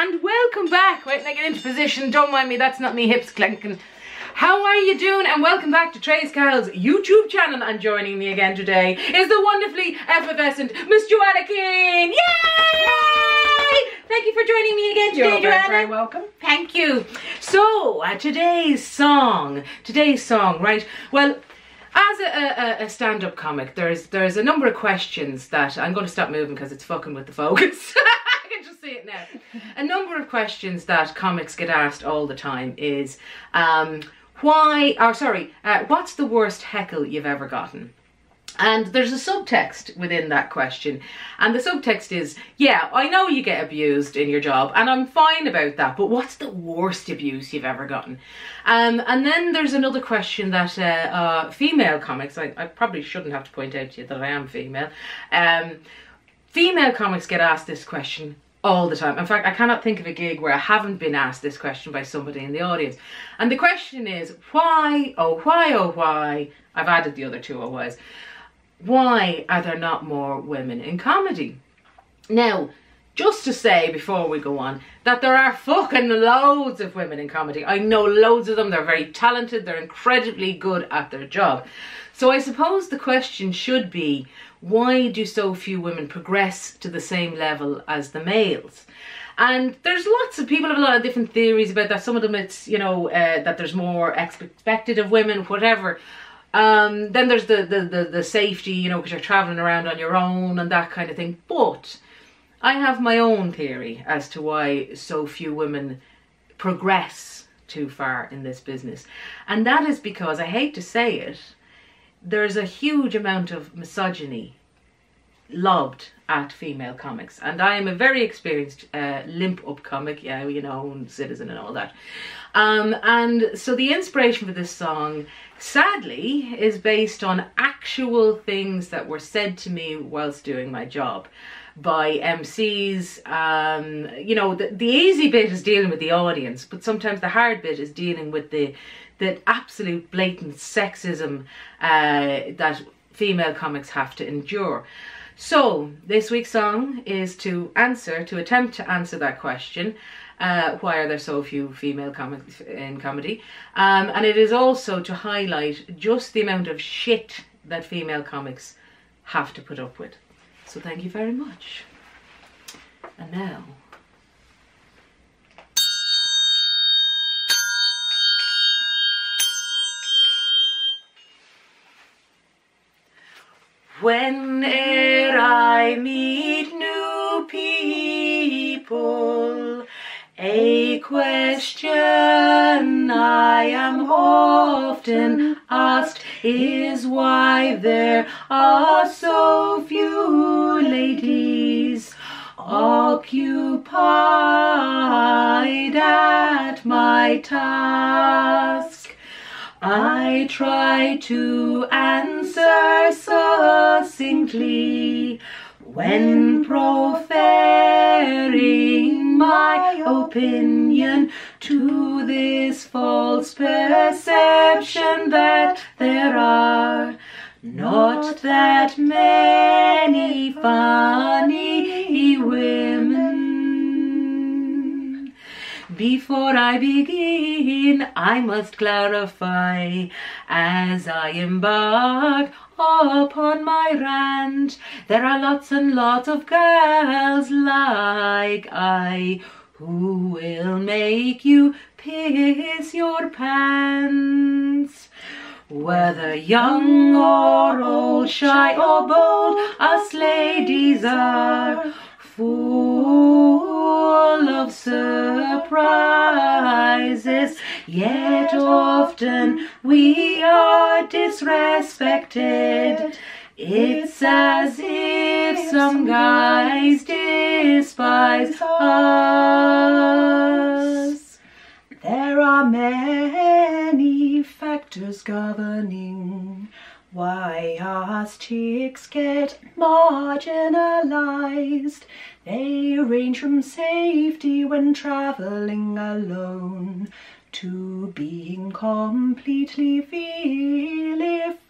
and welcome back. Wait, I get into position. Don't mind me, that's not me hips clanking. How are you doing? And welcome back to Therese Cahill's YouTube channel. And joining me again today is the wonderfully effervescent Miss Joanna Keene. Yay! Thank you for joining me again today, Joanna. You're very welcome. Thank you. So, today's song, right? Well, as a stand-up comic, there's a number of questions that I'm going to stop moving because it's fucking with the focus. I can just see it now. A number of questions that comics get asked all the time is, what's the worst heckle you've ever gotten? And there's a subtext within that question, and the subtext is, yeah, I know you get abused in your job and I'm fine about that, but what's the worst abuse you've ever gotten? And then there's another question that female comics, I probably shouldn't have to point out to you that I am female, female comics get asked this question all the time. In fact, I cannot think of a gig where I haven't been asked this question by somebody in the audience. And the question is, why, oh why, I've added the other two oh whys, why are there not more women in comedy? Now, just to say before we go on, that there are fucking loads of women in comedy. I know loads of them, they're very talented, they're incredibly good at their job. So I suppose the question should be, why do so few women progress to the same level as the males? And there's lots of people have a lot of different theories about that. Some of them it's, you know, that there's more expected of women, whatever. Then there's the safety, you know, because you're traveling around on your own and that kind of thing. But I have my own theory as to why so few women progress too far in this business. And that is because, I hate to say it, there's a huge amount of misogyny lobbed at female comics. And I am a very experienced limp up comic, yeah, you know, citizen and all that. And so the inspiration for this song, sadly, is based on actual things that were said to me whilst doing my job by MCs. You know, the easy bit is dealing with the audience, but sometimes the hard bit is dealing with the absolute blatant sexism that female comics have to endure. So this week's song is to attempt to answer that question. Why are there so few female comics in comedy? And it is also to highlight just the amount of shit that female comics have to put up with. So thank you very much. And now, whene'er I meet new people, a question I am often asked is why there are so few ladies occupied at my task. I try to answer succinctly when proferring my opinion to this false perception that there are not that many funny women. Before I begin, I must clarify, as I embark upon my rant, there are lots and lots of girls like I who will make you piss your pants. Whether young or old, shy or bold, us ladies are full of surprises, yet often we are disrespected. It's as if some guys despise us. There are many factors governing why us chicks get marginalized. They range from safety when traveling alone to being completely vilified.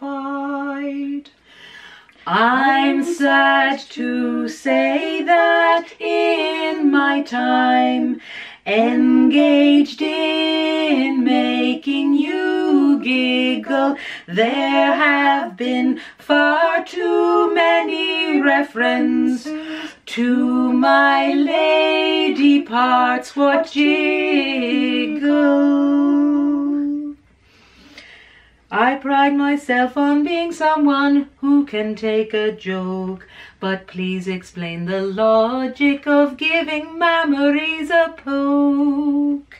I'm sad to say that in my time engaged in making you giggle, there have been far too many references to my lady parts what jiggle. I pride myself on being someone who can take a joke, but please explain the logic of giving memories a poke.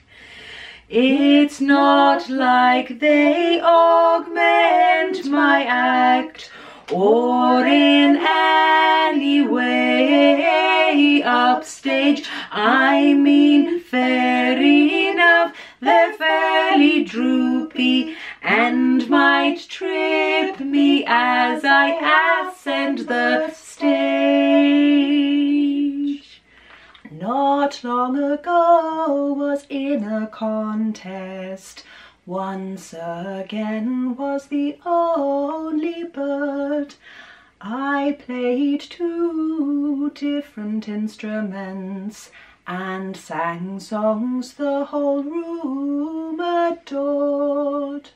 It's not like they augment my act or in any way upstage. I mean, fair enough, they're fairly droopy and might trip me as I ascend the stage. Not long ago was in a contest. Once again was the only bird. I played 2 different instruments and sang songs the whole room adored.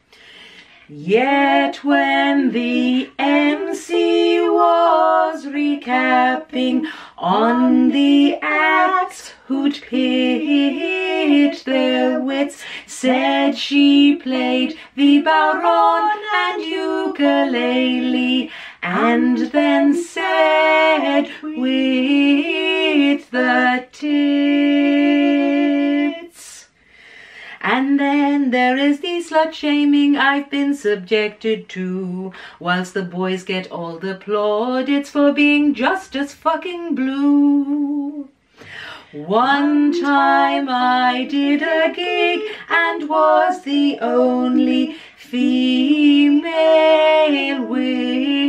Yet when the MC was recapping on the acts who'd pit their wits, said she played the bodhrán and ukulele, and then said with the tits. And then there is the slut-shaming I've been subjected to, whilst the boys get all the plaudits for being just as fucking blue. One time I did a gig and was the only female witch.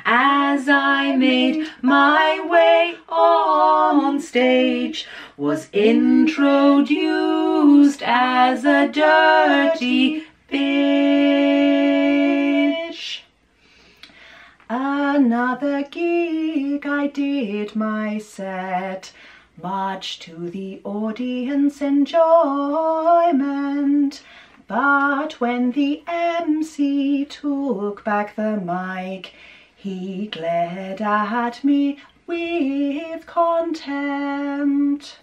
As I made my way on stage, was introduced as a dirty bitch. Another gig I did my set, much to the audience enjoyment. But when the MC took back the mic, he glared at me with contempt.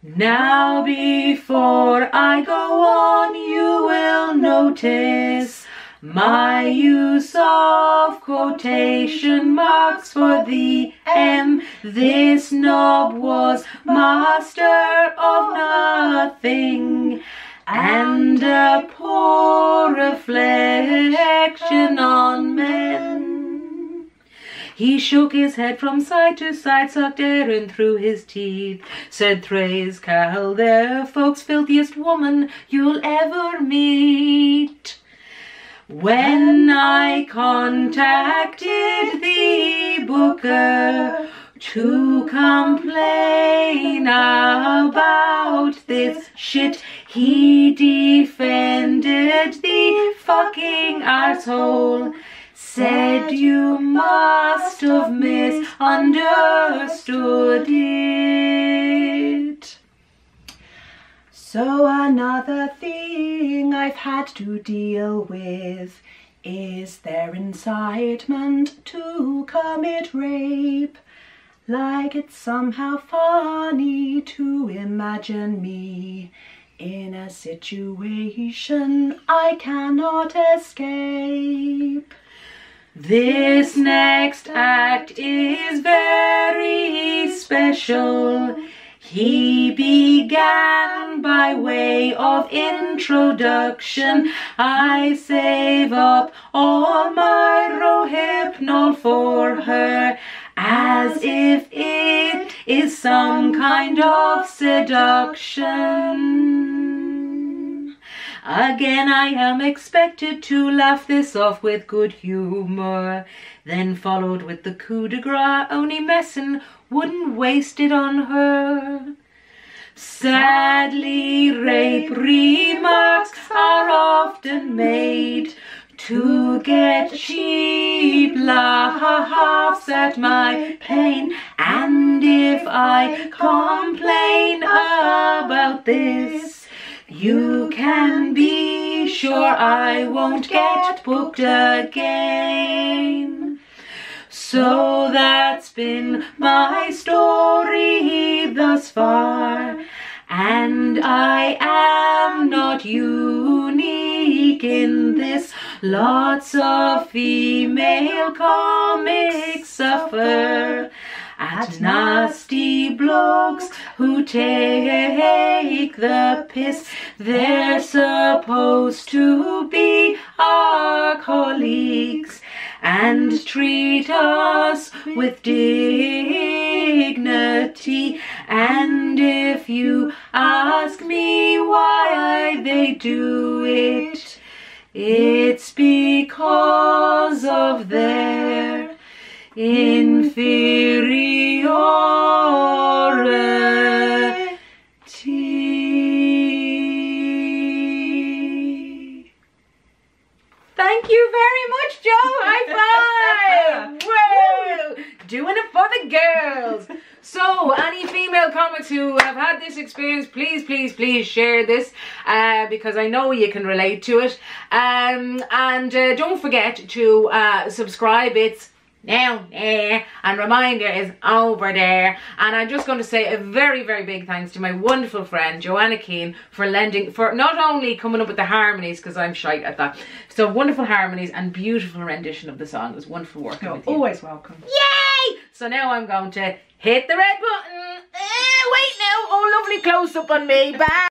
Now before I go on, you will notice my use of quotation marks for the M. This knob was master of nothing, and a poor reflection on men. He shook his head from side to side, sucked air in through his teeth, said, Therese Cahill, there, folks, filthiest woman you'll ever meet. When I contacted the booker to complain about this shit, he defended the fucking arsehole. Said you must have misunderstood it. So another thing I've had to deal with is their incitement to commit rape. Like it's somehow funny to imagine me in a situation I cannot escape. This next act is very special. He began by way of introduction. I save up all my rohypnol for her, as if it is some kind of seduction. Again I am expected to laugh this off with good humour, then followed with the coup de grace, only messin' wouldn't waste it on her. Sadly, rape remarks are often made to get cheap laughs at my pain. And if I complain about this, you can be sure I won't get booked again. So that's been my story thus far, and I am not unique in this. Lots of female comics suffer at nasty blokes who take the piss. They're supposed to be our colleagues and treat us with dignity. And if you ask me why they do it, it's because of their inferiority. Thank you very much, Joe. High five. Woo! Doing it for the girls. So, any female comics who have had this experience, please, please, please share this because I know you can relate to it. And don't forget to subscribe. It's now there, and reminder is over there. And I'm just going to say a very, very big thanks to my wonderful friend Joanna Keene for not only coming up with the harmonies, because I'm shite at that, so wonderful harmonies and beautiful rendition of the song. It was wonderful working with you. Always welcome. Yay! So now I'm going to hit the red button. Wait now. Oh, lovely close up on me. Bye.